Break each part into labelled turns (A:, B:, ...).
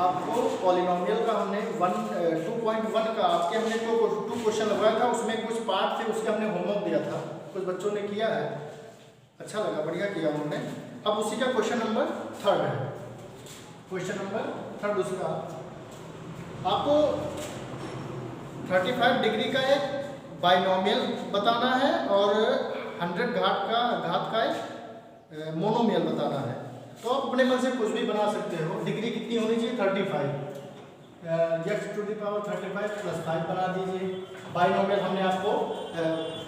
A: आपको पॉलिनोमियल का हमने 2.1 का आपके हमने टू क्वेश्चन लगवाया था, उसमें कुछ पार्ट थे उसके हमने होमवर्क दिया था, कुछ बच्चों ने किया है, अच्छा लगा, बढ़िया किया उन्होंने। अब उसी का क्वेश्चन नंबर 3 है, क्वेश्चन नंबर 3 उसका आपको 35 डिग्री का एक बाइनोमियल बताना है और 100 घात का एक मोनोमियल बताना है। तो आप अपने मन से कुछ भी बना सकते हो। डिग्री कितनी होनी चाहिए? 35, x टू द पावर 35 + 5 बना दीजिए। बाइनोमियल हमने आपको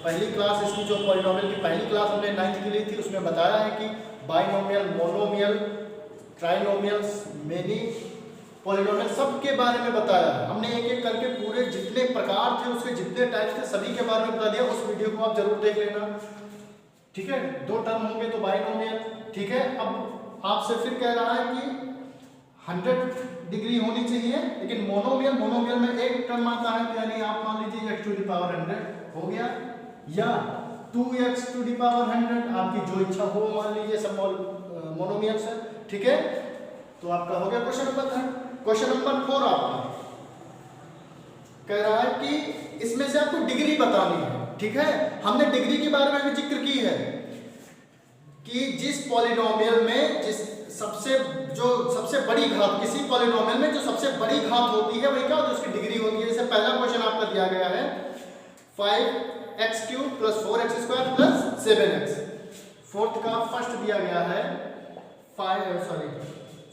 A: पहली क्लास, इसकी जो पॉलिनोमियल की पहली क्लास हमने 9th की ली थी, उसमें बताया है कि binomial, monomial, trinomials, many polynomial सबके बारे में बताया है हमने। एक एक करके पूरे जितने प्रकार थे, उसके जितने टाइप्स थे, सभी के बारे में बता दिया। उस वीडियो को आप जरूर देख लेना, ठीक है। 2 टर्म होंगे तो बाइनोमियल, ठीक है। अब आपसे फिर कह रहा है कि 100 डिग्री होनी चाहिए, लेकिन मोनोमियल में एक टर्म आता है, तो यानी आप मान लीजिए x टू द पावर 100 हो गया, या 2x टू द पावर 100, आपकी जो इच्छा हो मान लीजिए, सब मोनोमियल है, ठीक है। तो आपका हो गया क्वेश्चन नंबर 3। क्वेश्चन नंबर 4 आपका कह रहा है कि इसमें से आपको डिग्री बतानी है, ठीक है। हमने डिग्री के बारे में भी जिक्र की है कि जिस पॉलिनोमियल में सबसे बड़ी घात, किसी पॉलिनोमियल में जो सबसे बड़ी घात होती है वही क्या होती है? उसकी डिग्री होती है। जैसे पहला क्वेश्चन आपका दिया गया है 5x³ + 4x² + 7x। फोर्थ का फर्स्ट दिया गया है 5x³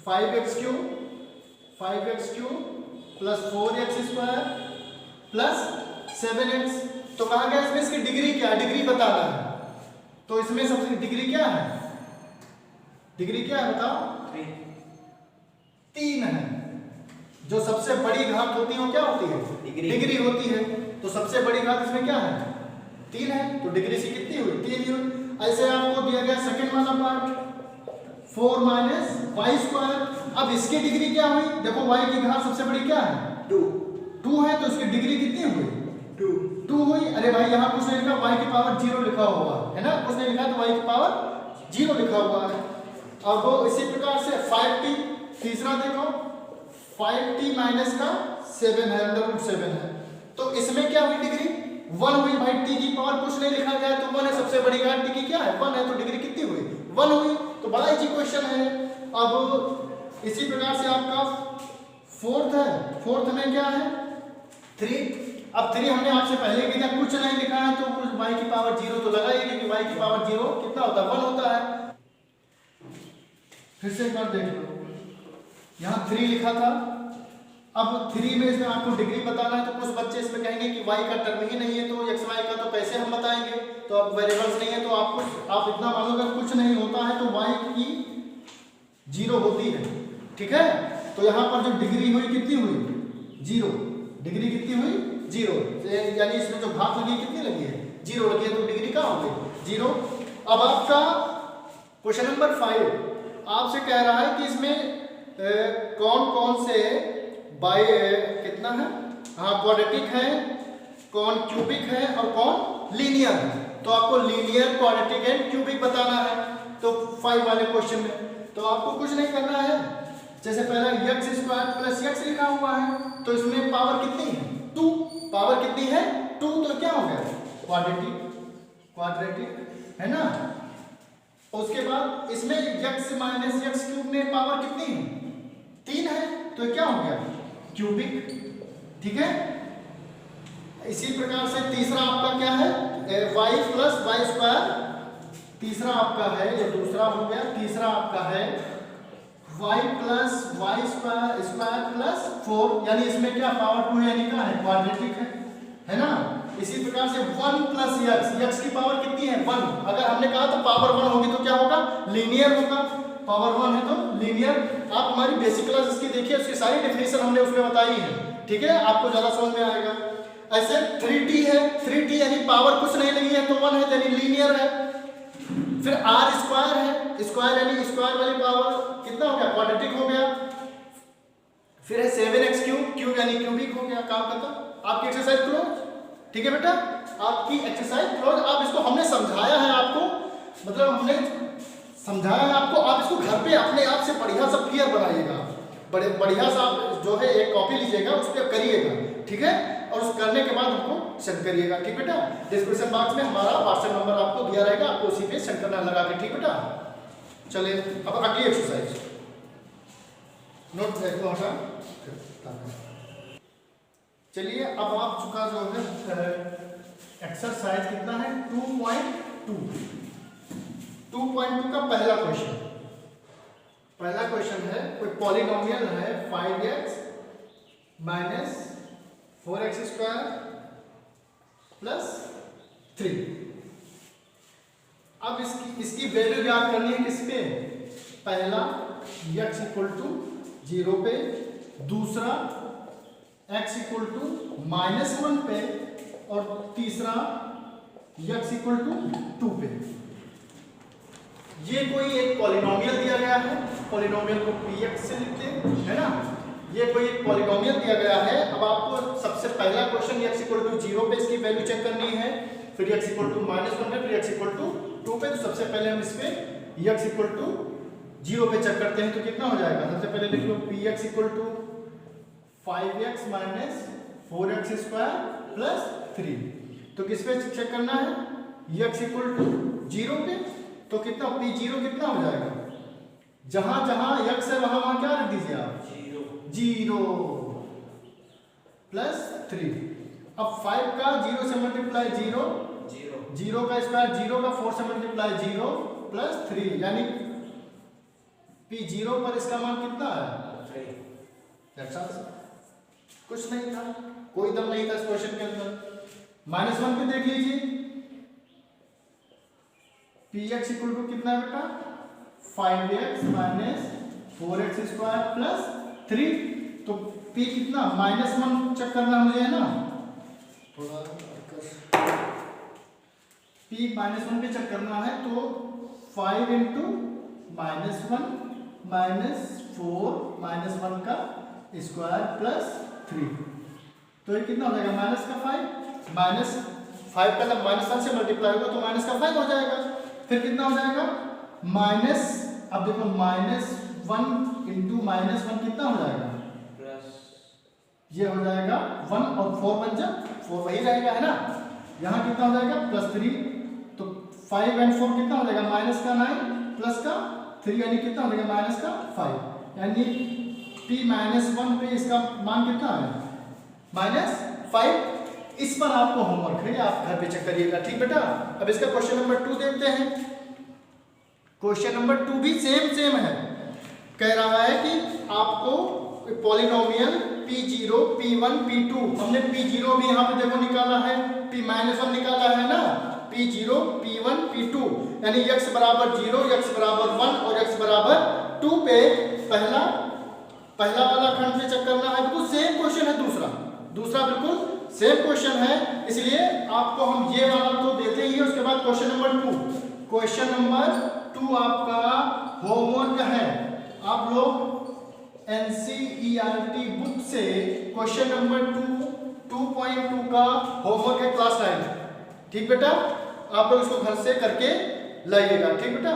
A: + 4x² + 7x। तो कहा गया इसमें इसकी डिग्री क्या है? डिग्री बताना है। तो इसमें सबसे डिग्री क्या है? डिग्री क्या है बताओ? 3 है। जो सबसे बड़ी घात होती है वो क्या होती है? डिग्री होती है। तो सबसे बड़ी घात इसमें क्या है? 3 है। तो डिग्री से कितनी हुई? 3 ही हुई। ऐसे आपको दिया गया सेकंड वाला पार्ट 4 - y²। अब इसकी डिग्री क्या हुई? देखो y की घात सबसे बड़ी क्या है? 2 है, तो इसकी डिग्री कितनी हुई? 2 हुई। अरे भाई यहाँ कुछ नहीं लिखा, y की पावर 0 लिखा हुआ है ना, कुछ नहीं लिखा तो y की पावर 0 लिखा हुआ है। अब वो इसी प्रकार से 5t, तीसरा देखो 5t - 7 है, √7 है। तो इसमें क्या हुई? डिग्री 1 हुई। भाई t की पावर कुछ नहीं लिखा गया तो 1 है, सबसे बड़ी घात t की क्या है? 1 है, तो डिग्री कितनी हुई? 1 हुई। तो बड़ा इजी क्वेश्चन है। अब इसी प्रकार से आपका फोर्थ है, फोर्थ में क्या है? 3। अब 3 हमने आपसे पहले भी दिया, कुछ नहीं लिखा है तो कुछ y की पावर 0 तो लगाइए, क्योंकि y की पावर 0 कितना होता है? 1 होता है। फिर से एक बार देख लो, यहाँ 3 लिखा था। अब 3 में इसमें आपको डिग्री बताना है। तो कुछ बच्चे इसमें कहेंगे कि y का टर्म ही नहीं है, तो x y का तो कैसे हम बताएंगे? तो अब वेरिएबल्स नहीं है, तो आप इतना मान लो अगर कुछ नहीं होता है तो y की 0 होती है, ठीक है। तो यहाँ पर जो डिग्री हुई कितनी हुई? 0। डिग्री कितनी हुई? 0। यानी इसमें जो घात लगी कितनी लगी है? 0 लगी है, तो डिग्री कहाँ हो गई? 0। अब आपका क्वेश्चन नंबर 5 आपसे कह रहा है कि इसमें कौन कौन से कितना है? हाँ, क्वाड्रेटिक है, कौन क्यूबिक है और कौन लीनियर है। तो आपको लीनियर, क्वाड्रेटिक एंड क्यूबिक बताना है। तो 5 वाले क्वेश्चन में तो आपको कुछ नहीं करना है। जैसे पहला x² + x लिखा हुआ है, तो इसमें पावर कितनी है? 2। पावर कितनी है? 2। तो क्या हो गया? क्वाड्रेटिक है ना। उसके बाद इसमें x - x³ में पावर कितनी है? 3 है, तो क्या हो गया? क्यूबिक, ठीक है। इसी प्रकार से तीसरा आपका क्या है? y + y²। तीसरा आपका है, ये दूसरा हो गया। तीसरा आपका है y + y² + 4, यानी इसमें क्या पावर 2 यानी क्या है? क्वाड्रेटिक है ना। इसी प्रकार से 1 + x की पावर कितनी है? 1। अगर हमने कहा तो पावर 1 होगी तो क्या होगा? लीनियर होगा। पावर 1 है तो लीनियर। आप हमारी बेसिक क्लास इसकी देखिए, उसकी सारी डेफिनेशन हमने उसमें बताई है, ठीक है, आपको ज्यादा समझ में आएगा। ऐसे 3t है, 3t यानी पावर कुछ नहीं लगी है तो 1 है, यानी लीनियर है। फिर r² है, स्क्वायर यानी स्क्वायर वाली पावर कितना हो गया? क्वाड्रेटिक हो गया। फिर है 7x³ क्यूब यानी क्यूबिक हो गया। काम खत्म, आपकी एक्सरसाइज क्लोज, ठीक है बेटा, आपकी एक्सरसाइज क्लोज। आप इसको हमने समझाया है आपको, मतलब हमने समझाया है आपको, आप इसको घर पे अपने आप से बढ़िया सब क्लियर बनाइएगा। बड़े बढ़िया सा आप जो है एक कॉपी लीजिएगा, उस पर करिएगा, ठीक है, और उस करने के बाद हमको सेंड करिएगा, ठीक बेटा। डिस्क्रिप्शन बॉक्स में हमारा व्हाट्सएप नंबर आपको दिया रहेगा, आपको उसी पे सेंड करना लगा के, ठीक बेटा। चलिए अब अगली एक्सरसाइज नोट देखो हटा। चलिए अब आप चुका जो है एक्सरसाइज कितना है 2.2 का पहला क्वेश्चन है, कोई पॉलिनोमियल है 5x minus 4x square plus 3। अब इसकी वैल्यू ज्ञात करनी है किस पे, पहला x इक्वल टू 0 पे, दूसरा x इक्वल टू -1 पे, और तीसरा x इक्वल टू 2 पे। ये कोई एक पॉलिनोमियल दिया गया है, पॉलिनोमियल को px से लिखते हैं, है ना। ये कोई एक पॉलिनोमियल दिया गया है। अब आपको सबसे पहला क्वेश्चन x इक्वल टू 0 पे इसकी वैल्यू चेक करनी है, फिर x इक्वल टू -1 पे, फिर x इक्वल टू 2 पे। तो सबसे पहले हम इस पे x इक्वल टू 0 पे चेक करते हैं, तो कितना हो जाएगा। सबसे पहले लिख लो px equal to 5x minus 4x square plus 3। तो किस पे चेक करना है, x इक्वल टू 0 पे। तो कितना p0 कितना हो जाएगा, जहां जहां x है वहां वहां क्या रख दीजिए आप, 0 प्लस 3। अब 5 का 0 से मल्टीप्लाई 0, 0 का स्क्वायर 0 का 4 से मल्टीप्लाई 0 प्लस 3, यानी p0 पर इसका मान कितना है 3। कुछ नहीं था, कोई दम नहीं था इस क्वेश्चन के अंदर। -1 पे देख लीजिए, px इक्वल टू कितना है बेटा, 5x minus 4x square plus 3। तो p कितना, -1 चेक करना मुझे, है ना, थोड़ा p -1 पे चेक करना है। तो 5 इंटू -1 माइनस 4 -1 का स्क्वायर प्लस 3। तो ये कितना हो जाएगा, माइनस का 5, माइनस 5 का जब -1 से मल्टीप्लाई होगा तो माइनस का 5 हो जाएगा। फिर कितना हो जाएगा माइनस, अब देखो -1 इंटू -1 कितना हो जाएगा, ये हो जाएगा 1 और 4 बन जा 4 वही रहेगा, है ना। यहाँ कितना हो जाएगा +3। तो 5 एंड 4 कितना हो जाएगा, माइनस का 9 प्लस का 3, यानी कितना हो जाएगा माइनस का 5। यानी p-1 पे इसका मान कितना है, -5। इस पर आपको होमवर्क है, आप घर पे चेक करिएगा, ठीक बेटा। अब इसका क्वेश्चन नंबर 2 देखते हैं। क्वेश्चन नंबर 2 भी सेम है, कह रहा है कि आपको पॉलिनोमियल p0 p1 p2, हमने p0 भी यहाँ पे देखो निकाला है, p-1 निकाला है ना, p0 p1 p2, यानी x बराबर 0, x बराबर 1 और x बराबर 2 पे पहला वाला खंड पे चेक करना है। बिल्कुल सेम क्वेश्चन है, दूसरा बिल्कुल सेम क्वेश्चन है, इसलिए आपको हम ये वाला तो देते ही है। उसके बाद क्वेश्चन नंबर 2 आपका होमवर्क है। आप लोग NCERT बुक से क्वेश्चन नंबर 2.2 का होमवर्क है क्लास 9, ठीक बेटा। आप लोग इसको घर से करके लाइएगा, ठीक बेटा।